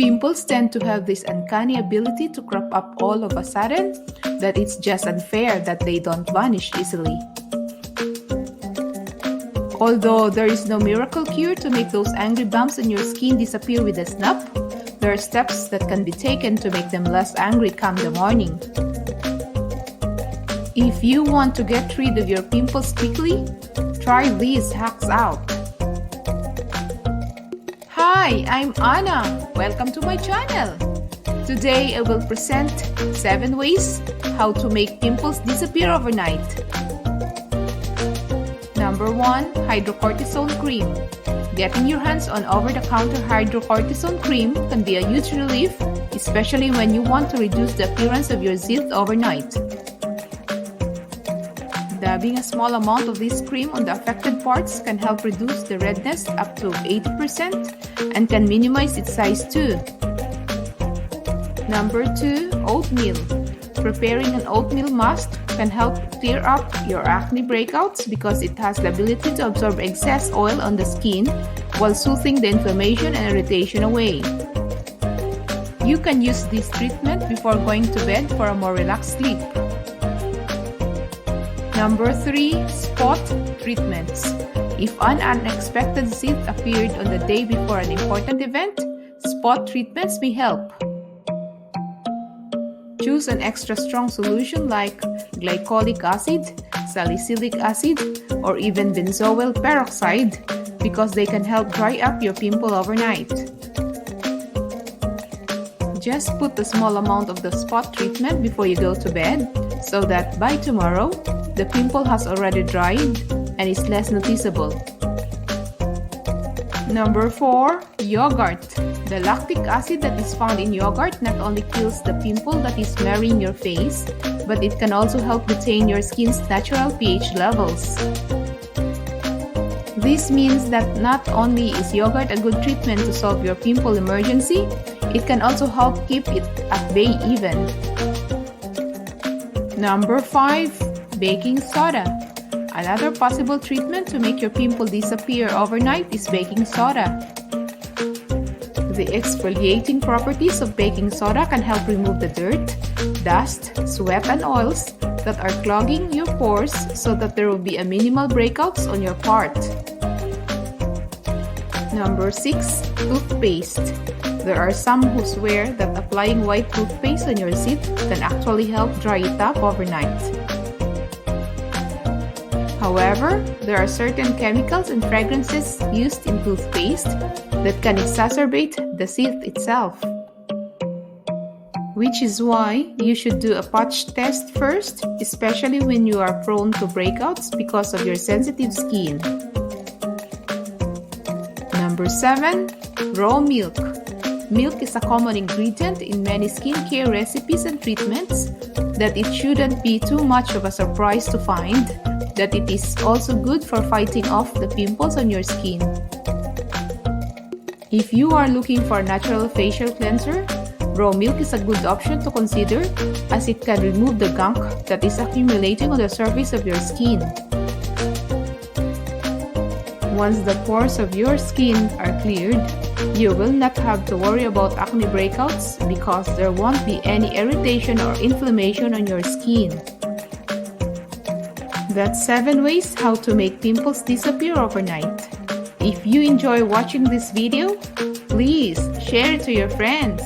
Pimples tend to have this uncanny ability to crop up all of a sudden that it's just unfair that they don't vanish easily. Although there is no miracle cure to make those angry bumps on your skin disappear with a snap, there are steps that can be taken to make them less angry come the morning. If you want to get rid of your pimples quickly, try these hacks out. Hi, I'm Anna. Welcome to my channel. Today I will present 7 ways how to make pimples disappear overnight. Number 1. Hydrocortisone cream. Getting your hands on over-the-counter hydrocortisone cream can be a huge relief, especially when you want to reduce the appearance of your zit overnight. Dabbing a small amount of this cream on the affected parts can help reduce the redness up to 80% and can minimize its size too. Number 2. Oatmeal. Preparing an oatmeal mask can help clear up your acne breakouts because it has the ability to absorb excess oil on the skin while soothing the inflammation and irritation away. You can use this treatment before going to bed for a more relaxed sleep. Number 3. Spot treatments. If an unexpected zit appeared on the day before an important event, spot treatments may help. Choose an extra strong solution like glycolic acid, salicylic acid, or even benzoyl peroxide because they can help dry up your pimple overnight. Just put a small amount of the spot treatment before you go to bed so that by tomorrow, the pimple has already dried and is less noticeable. Number 4. Yogurt. The lactic acid that is found in yogurt not only kills the pimple that is marring your face, but it can also help retain your skin's natural pH levels. This means that not only is yogurt a good treatment to solve your pimple emergency, it can also help keep it at bay even. Number 5. Baking soda. Another possible treatment to make your pimple disappear overnight is baking soda. The exfoliating properties of baking soda can help remove the dirt, dust, sweat, and oils that are clogging your pores so that there will be a minimal breakouts on your part. Number 6. Toothpaste. There are some who swear that applying white toothpaste on your zit can actually help dry it up overnight. However, there are certain chemicals and fragrances used in toothpaste that can exacerbate the zit itself. Which is why you should do a patch test first, especially when you are prone to breakouts because of your sensitive skin. Number 7. Raw milk. Milk is a common ingredient in many skincare recipes and treatments that it shouldn't be too much of a surprise to find that it is also good for fighting off the pimples on your skin. If you are looking for a natural facial cleanser, raw milk is a good option to consider as it can remove the gunk that is accumulating on the surface of your skin. Once the pores of your skin are cleared, you will not have to worry about acne breakouts because there won't be any irritation or inflammation on your skin. That's 7 ways how to make pimples disappear overnight. If you enjoy watching this video, please share it to your friends